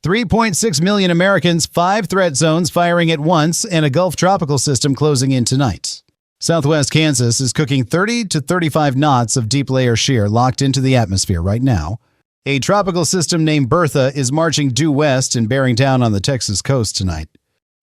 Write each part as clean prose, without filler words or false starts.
3.6 million Americans, 5 threat zones firing at once, and a Gulf tropical system closing in tonight. Southwest Kansas is cooking 30 to 35 knots of deep layer shear locked into the atmosphere right now. A tropical system named Bertha is marching due west and bearing down on the Texas coast tonight.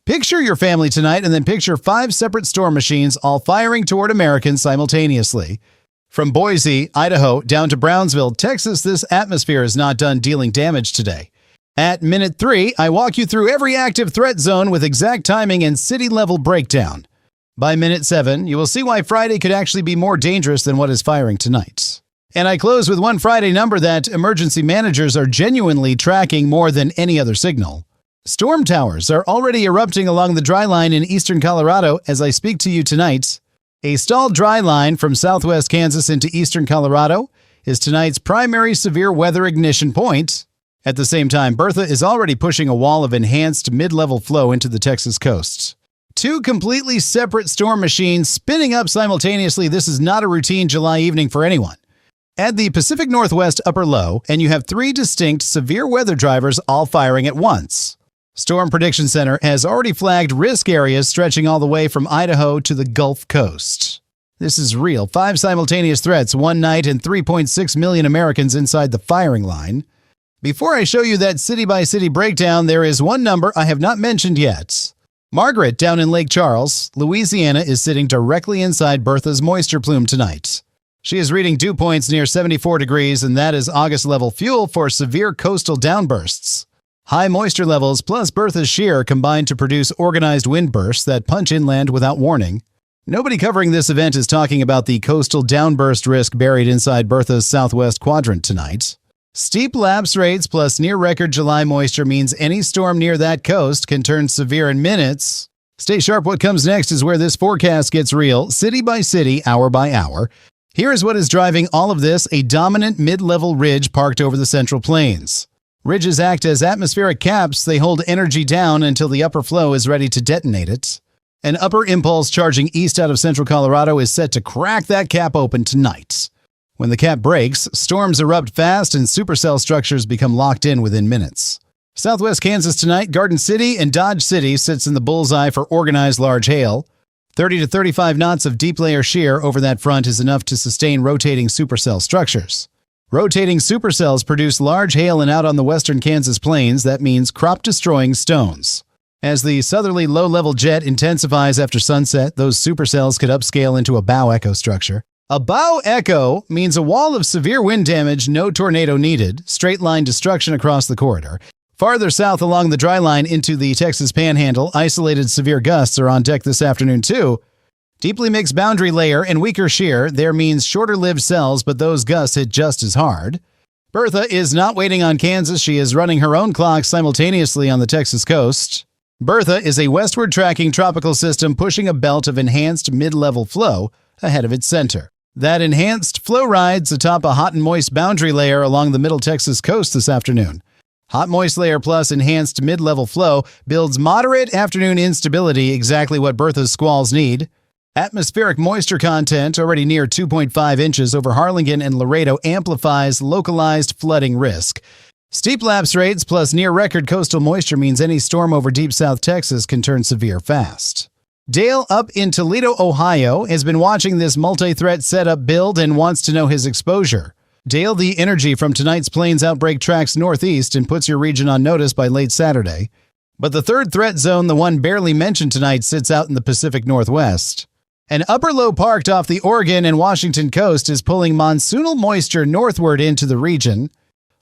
Picture your family tonight and then picture 5 separate storm machines all firing toward Americans simultaneously. From Boise, Idaho, down to Brownsville, Texas, this atmosphere is not done dealing damage today. At minute 3, I walk you through every active threat zone with exact timing and city-level breakdown. By minute 7, you will see why Friday could actually be more dangerous than what is firing tonight. And I close with one Friday number that emergency managers are genuinely tracking more than any other signal. Storm towers are already erupting along the dry line in eastern Colorado as I speak to you tonight. A stalled dry line from southwest Kansas into eastern Colorado is tonight's primary severe weather ignition point. At the same time, Bertha is already pushing a wall of enhanced mid-level flow into the Texas coast. 2 completely separate storm machines spinning up simultaneously. This is not a routine July evening for anyone. Add the Pacific Northwest upper low, and you have 3 distinct severe weather drivers all firing at once. Storm Prediction Center has already flagged risk areas stretching all the way from Idaho to the Gulf Coast. This is real. 5 simultaneous threats, one night, and 3.6 million Americans inside the firing line. Before I show you that city-by-city breakdown, there is one number I have not mentioned yet. Margaret, down in Lake Charles, Louisiana, is sitting directly inside Bertha's moisture plume tonight. She is reading dew points near 74 degrees, and that is August-level fuel for severe coastal downbursts. High moisture levels plus Bertha's shear combine to produce organized wind bursts that punch inland without warning. Nobody covering this event is talking about the coastal downburst risk buried inside Bertha's southwest quadrant tonight. Steep lapse rates plus near-record July moisture means any storm near that coast can turn severe in minutes. Stay sharp. What comes next is where this forecast gets real, city by city, hour by hour. Here is what is driving all of this: a dominant mid-level ridge parked over the Central Plains. Ridges act as atmospheric caps. They hold energy down until the upper flow is ready to detonate it. An upper impulse charging east out of central Colorado is set to crack that cap open tonight. When the cap breaks, storms erupt fast and supercell structures become locked in within minutes. Southwest Kansas tonight, Garden City and Dodge City sits in the bullseye for organized large hail. 30 to 35 knots of deep layer shear over that front is enough to sustain rotating supercell structures. Rotating supercells produce large hail, and out on the western Kansas plains, that means crop-destroying stones. As the southerly low-level jet intensifies after sunset, those supercells could upscale into a bow echo structure. A bow echo means a wall of severe wind damage, no tornado needed, straight-line destruction across the corridor. Farther south along the dry line into the Texas Panhandle, isolated severe gusts are on deck this afternoon too. Deeply mixed boundary layer and weaker shear there means shorter-lived cells, but those gusts hit just as hard. Bertha is not waiting on Kansas. She is running her own clock simultaneously on the Texas coast. Bertha is a westward tracking tropical system pushing a belt of enhanced mid-level flow ahead of its center. That enhanced flow rides atop a hot and moist boundary layer along the middle Texas coast this afternoon. Hot moist layer plus enhanced mid-level flow builds moderate afternoon instability, exactly what Bertha's squalls need. Atmospheric moisture content, already near 2.5 inches over Harlingen and Laredo, amplifies localized flooding risk. Steep lapse rates plus near-record coastal moisture means any storm over deep South Texas can turn severe fast. Dale up in Toledo, Ohio, has been watching this multi-threat setup build and wants to know his exposure. Dale, the energy from tonight's plains outbreak tracks northeast and puts your region on notice by late Saturday. But the third threat zone, the one barely mentioned tonight, sits out in the Pacific Northwest. An upper low parked off the Oregon and Washington coast is pulling monsoonal moisture northward into the region.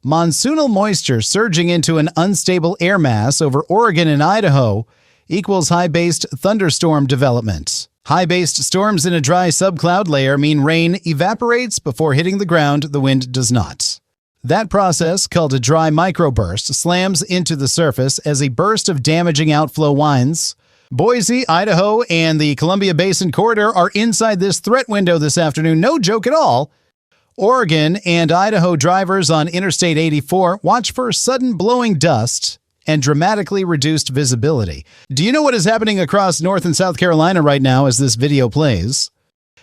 Monsoonal moisture surging into an unstable air mass over Oregon and Idaho equals high-based thunderstorm development. High-based storms in a dry subcloud layer mean rain evaporates before hitting the ground. The wind does not. That process, called a dry microburst, slams into the surface as a burst of damaging outflow winds. Boise, Idaho, and the Columbia Basin corridor are inside this threat window this afternoon. No joke at all. Oregon and Idaho drivers on Interstate 84 watch for sudden blowing dust and dramatically reduced visibility. Do you know what is happening across North and South Carolina right now as this video plays?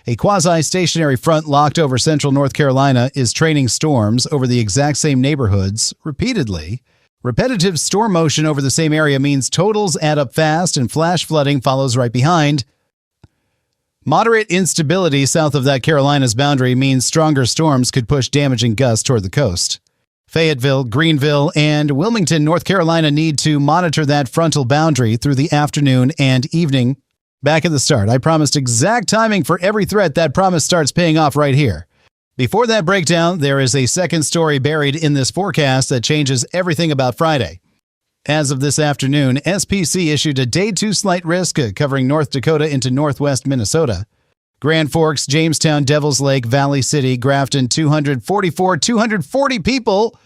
A quasi-stationary front locked over central North Carolina is training storms over the exact same neighborhoods repeatedly. Repetitive storm motion over the same area means totals add up fast and flash flooding follows right behind. Moderate instability south of that Carolinas boundary means stronger storms could push damaging gusts toward the coast. Fayetteville, Greenville, and Wilmington, North Carolina need to monitor that frontal boundary through the afternoon and evening. Back at the start, I promised exact timing for every threat. That promise starts paying off right here. Before that breakdown, there is a second story buried in this forecast that changes everything about Friday. As of this afternoon, SPC issued a Day 2 slight risk covering North Dakota into northwest Minnesota. Grand Forks, Jamestown, Devils Lake, Valley City, Grafton, 240 people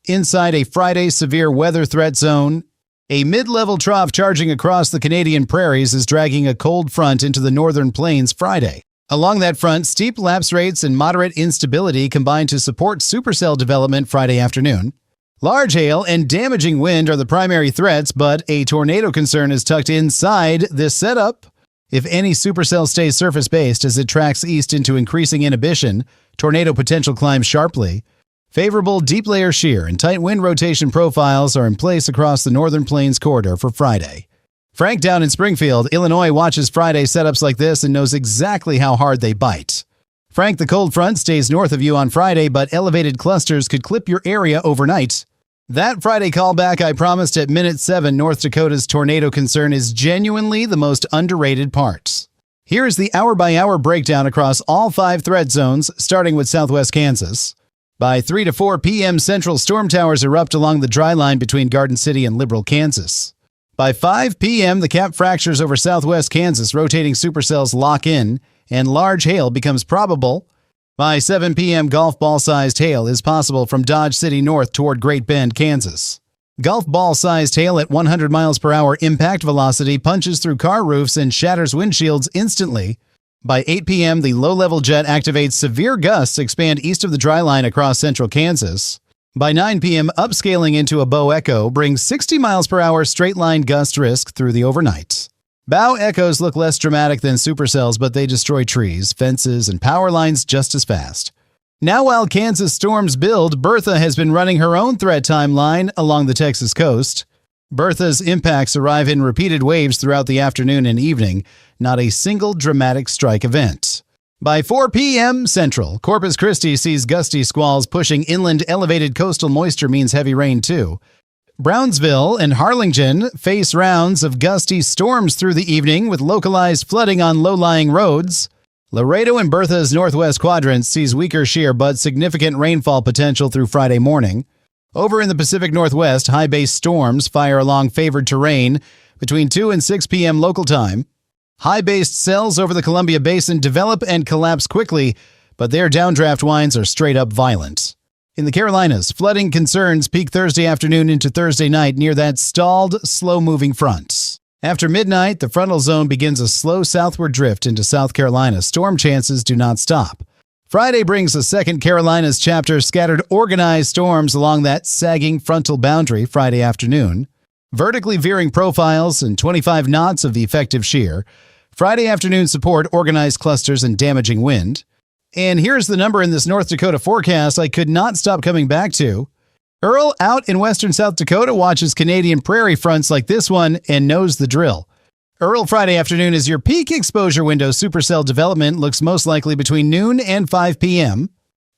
inside a Friday severe weather threat zone. A mid-level trough charging across the Canadian prairies is dragging a cold front into the northern plains Friday. Along that front, steep lapse rates and moderate instability combine to support supercell development Friday afternoon. Large hail and damaging wind are the primary threats, but a tornado concern is tucked inside this setup. If any supercell stays surface-based as it tracks east into increasing inhibition, tornado potential climbs sharply. Favorable deep layer shear and tight wind rotation profiles are in place across the northern plains corridor for Friday. Frank down in Springfield, Illinois watches Friday setups like this and knows exactly how hard they bite. Frank, the cold front stays north of you on Friday, but elevated clusters could clip your area overnight. That Friday callback I promised at minute 7, North Dakota's tornado concern is genuinely the most underrated part. Here is the hour-by-hour breakdown across all 5 threat zones, starting with southwest Kansas. By 3 to 4 p.m., central storm towers erupt along the dry line between Garden City and Liberal, Kansas. By 5 p.m., the cap fractures over southwest Kansas, rotating supercells lock in, and large hail becomes probable. By 7 p.m., golf ball-sized hail is possible from Dodge City north toward Great Bend, Kansas. Golf ball-sized hail at 100 miles per hour impact velocity punches through car roofs and shatters windshields instantly. By 8 p.m., the low-level jet activates severe gusts expand east of the dry line across central Kansas. By 9 p.m., upscaling into a bow echo brings 60 miles per hour straight-line gust risk through the overnight. Bow echoes look less dramatic than supercells, but they destroy trees, fences, and power lines just as fast. Now while Kansas storms build, Bertha has been running her own threat timeline along the Texas coast. Bertha's impacts arrive in repeated waves throughout the afternoon and evening, not a single dramatic strike event. By 4 p.m. Central, Corpus Christi sees gusty squalls pushing inland. Elevated coastal moisture means heavy rain too. Brownsville and Harlingen face rounds of gusty storms through the evening with localized flooding on low-lying roads. Laredo and Bertha's northwest quadrant sees weaker shear but significant rainfall potential through Friday morning. Over in the Pacific Northwest, high-base storms fire along favored terrain between 2 and 6 p.m. local time. High-based cells over the Columbia Basin develop and collapse quickly, but their downdraft winds are straight-up violent. In the Carolinas, flooding concerns peak Thursday afternoon into Thursday night near that stalled, slow-moving front. After midnight, the frontal zone begins a slow southward drift into South Carolina. Storm chances do not stop. Friday brings a second Carolinas chapter, scattered organized storms along that sagging frontal boundary Friday afternoon. Vertically veering profiles and 25 knots of effective shear. Friday afternoon support organized clusters and damaging wind. And here's the number in this North Dakota forecast I could not stop coming back to. Earl out in western South Dakota watches Canadian prairie fronts like this one and knows the drill. Earl Friday afternoon is your peak exposure window. Supercell development looks most likely between noon and 5 p.m.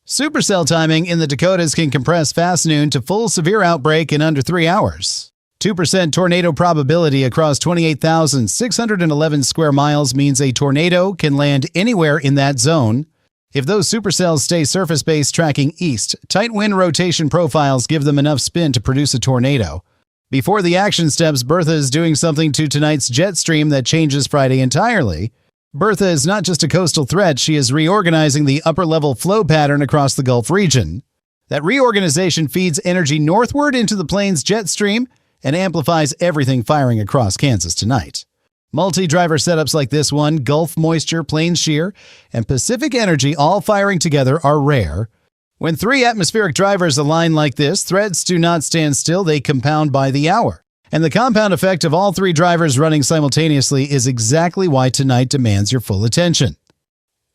Supercell timing in the Dakotas can compress fast noon to full severe outbreak in under 3 hours. 2% tornado probability across 28,611 square miles means a tornado can land anywhere in that zone. If those supercells stay surface-based tracking east, tight wind rotation profiles give them enough spin to produce a tornado. Before the action steps, Bertha is doing something to tonight's jet stream that changes Friday entirely. Bertha is not just a coastal threat, she is reorganizing the upper-level flow pattern across the Gulf region. That reorganization feeds energy northward into the plains jet stream and amplifies everything firing across Kansas tonight. Multi-driver setups like this one, Gulf moisture, plains shear, and Pacific energy all firing together are rare. When 3 atmospheric drivers align like this, threats do not stand still, they compound by the hour. And the compound effect of all 3 drivers running simultaneously is exactly why tonight demands your full attention.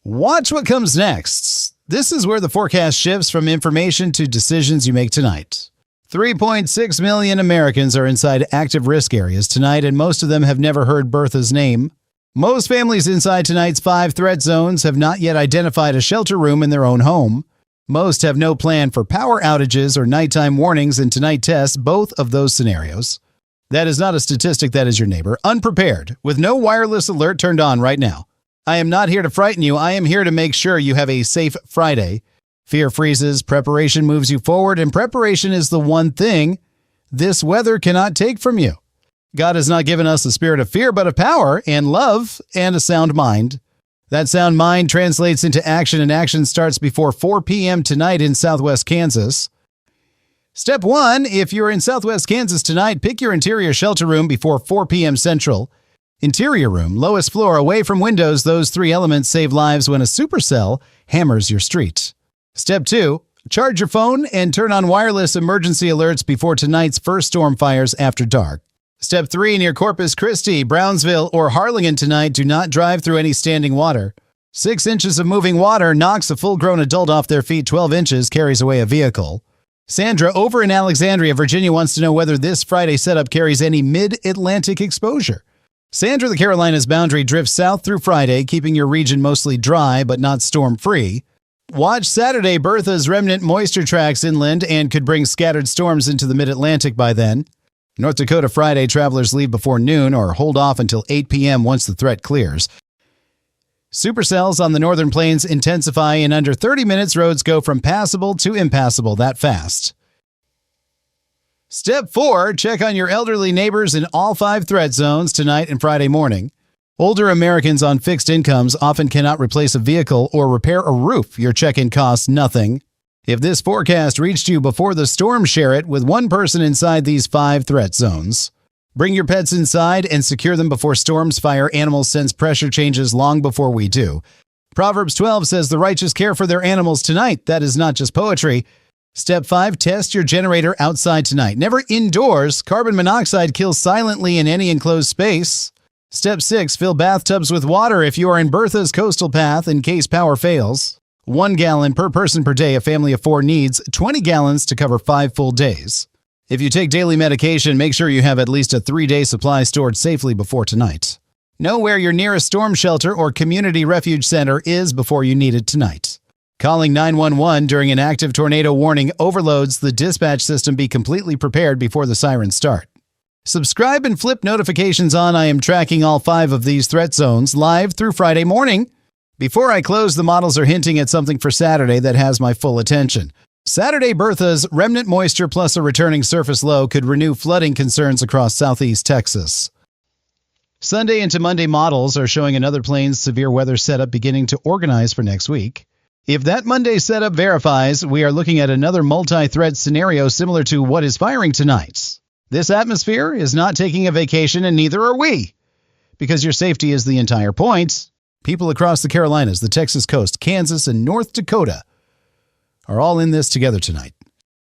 Watch what comes next. This is where the forecast shifts from information to decisions you make tonight. 3.6 million Americans are inside active risk areas tonight, and most of them have never heard Bertha's name. Most families inside tonight's 5 threat zones have not yet identified a shelter room in their own home. Most have no plan for power outages or nighttime warnings, and tonight tests both of those scenarios. That is not a statistic, that is your neighbor, unprepared, with no wireless alert turned on right now. I am not here to frighten you. I am here to make sure you have a safe Friday. Fear freezes, preparation moves you forward, and preparation is the one thing this weather cannot take from you. God has not given us a spirit of fear, but of power and love and a sound mind. That sound mind translates into action, and action starts before 4 p.m. tonight in southwest Kansas. Step 1, if you're in southwest Kansas tonight, pick your interior shelter room before 4 p.m. Central. Interior room, lowest floor, away from windows. Those 3 elements save lives when a supercell hammers your street. Step 2, charge your phone and turn on wireless emergency alerts before tonight's first storm fires after dark. Step 3, near Corpus, Christi, Brownsville, or Harlingen tonight, do not drive through any standing water. 6 inches of moving water knocks a full-grown adult off their feet. 12 inches carries away a vehicle. Sandra, over in Alexandria, Virginia, wants to know whether this Friday setup carries any mid-Atlantic exposure. Sandra, the Carolinas boundary drifts south through Friday, keeping your region mostly dry but not storm-free. Watch Saturday. Bertha's remnant moisture tracks inland and could bring scattered storms into the mid-Atlantic by then. North Dakota Friday, travelers leave before noon or hold off until 8 p.m. once the threat clears. Supercells on the northern plains intensify. In under 30 minutes, roads go from passable to impassable that fast. Step 4, check on your elderly neighbors in all 5 threat zones tonight and Friday morning. Older Americans on fixed incomes often cannot replace a vehicle or repair a roof. Your check-in costs nothing. If this forecast reached you before the storm, share it with one person inside these 5 threat zones. Bring your pets inside and secure them before storms. Fire animals sense pressure changes long before we do. Proverbs 12 says the righteous care for their animals tonight. That is not just poetry. Step 5, test your generator outside tonight. Never indoors. Carbon monoxide kills silently in any enclosed space. Step 6, fill bathtubs with water if you are in Bertha's coastal path in case power fails. 1 gallon per person per day. A family of 4 needs 20 gallons to cover 5 full days. If you take daily medication, make sure you have at least a 3-day supply stored safely before tonight. Know where your nearest storm shelter or community refuge center is before you need it tonight. Calling 911 during an active tornado warning overloads the dispatch system. Be completely prepared before the sirens start. Subscribe and flip notifications on. I am tracking all 5 of these threat zones live through Friday morning. Before I close, the models are hinting at something for Saturday that has my full attention. Saturday, Bertha's remnant moisture plus a returning surface low could renew flooding concerns across southeast Texas. Sunday into Monday models are showing another plains severe weather setup beginning to organize for next week. If that Monday setup verifies, we are looking at another multi-threat scenario similar to what is firing tonight. This atmosphere is not taking a vacation, and neither are we, because your safety is the entire point. People across the Carolinas, the Texas coast, Kansas, and North Dakota are all in this together tonight.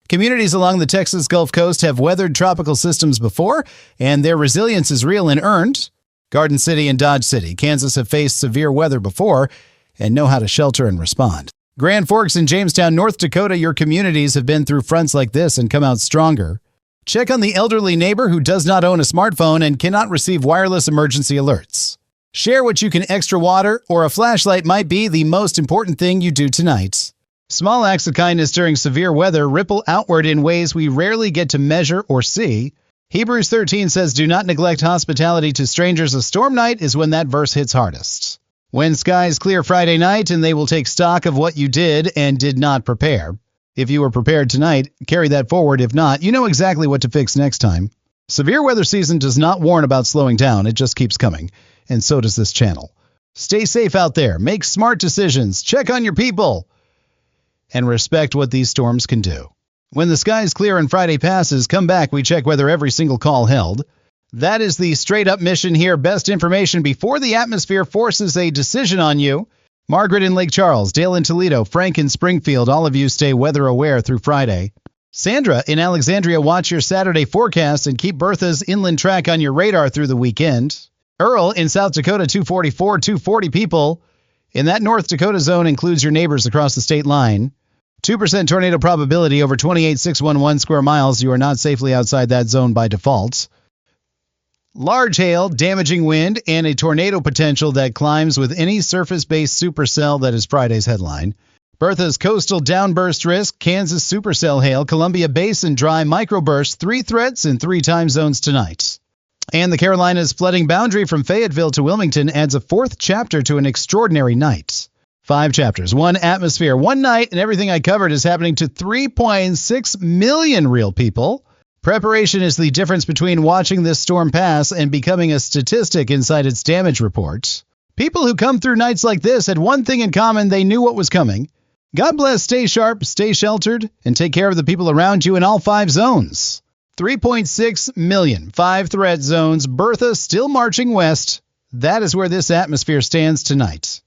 Communities along the Texas Gulf Coast have weathered tropical systems before, and their resilience is real and earned. Garden City and Dodge City, Kansas, have faced severe weather before and know how to shelter and respond. Grand Forks and Jamestown, North Dakota, your communities have been through fronts like this and come out stronger. Check on the elderly neighbor who does not own a smartphone and cannot receive wireless emergency alerts. Share what you can. Extra water or a flashlight might be the most important thing you do tonight. Small acts of kindness during severe weather ripple outward in ways we rarely get to measure or see. Hebrews 13 says, do not neglect hospitality to strangers. A storm night is when that verse hits hardest. When skies clear Friday night, and they will take stock of what you did and did not prepare. If you were prepared tonight, carry that forward. If not, you know exactly what to fix next time. Severe weather season does not warn about slowing down. It just keeps coming. And so does this channel. Stay safe out there. Make smart decisions. Check on your people. And respect what these storms can do. When the skies clear and Friday passes, come back. We check whether every single call held. That is the straight-up mission here. Best information before the atmosphere forces a decision on you. Margaret in Lake Charles, Dale in Toledo, Frank in Springfield, all of you stay weather aware through Friday. Sandra in Alexandria, watch your Saturday forecast and keep Bertha's inland track on your radar through the weekend. Earl in South Dakota, 240 people. In that North Dakota zone includes your neighbors across the state line. 2% tornado probability over 28,611 square miles. You are not safely outside that zone by default. Large hail, damaging wind, and a tornado potential that climbs with any surface-based supercell. That is Friday's headline. Bertha's coastal downburst risk, Kansas supercell hail, Columbia Basin dry microbursts, 3 threats in 3 time zones tonight. And the Carolinas flooding boundary from Fayetteville to Wilmington adds a 4th chapter to an extraordinary night. 5 chapters, 1 atmosphere, 1 night, and everything I covered is happening to 3.6 million real people. Preparation is the difference between watching this storm pass and becoming a statistic inside its damage report. People who come through nights like this had one thing in common: they knew what was coming. God bless, stay sharp, stay sheltered, and take care of the people around you in all 5 zones. 3.6 million, 5 threat zones, Bertha still marching west. That is where this atmosphere stands tonight.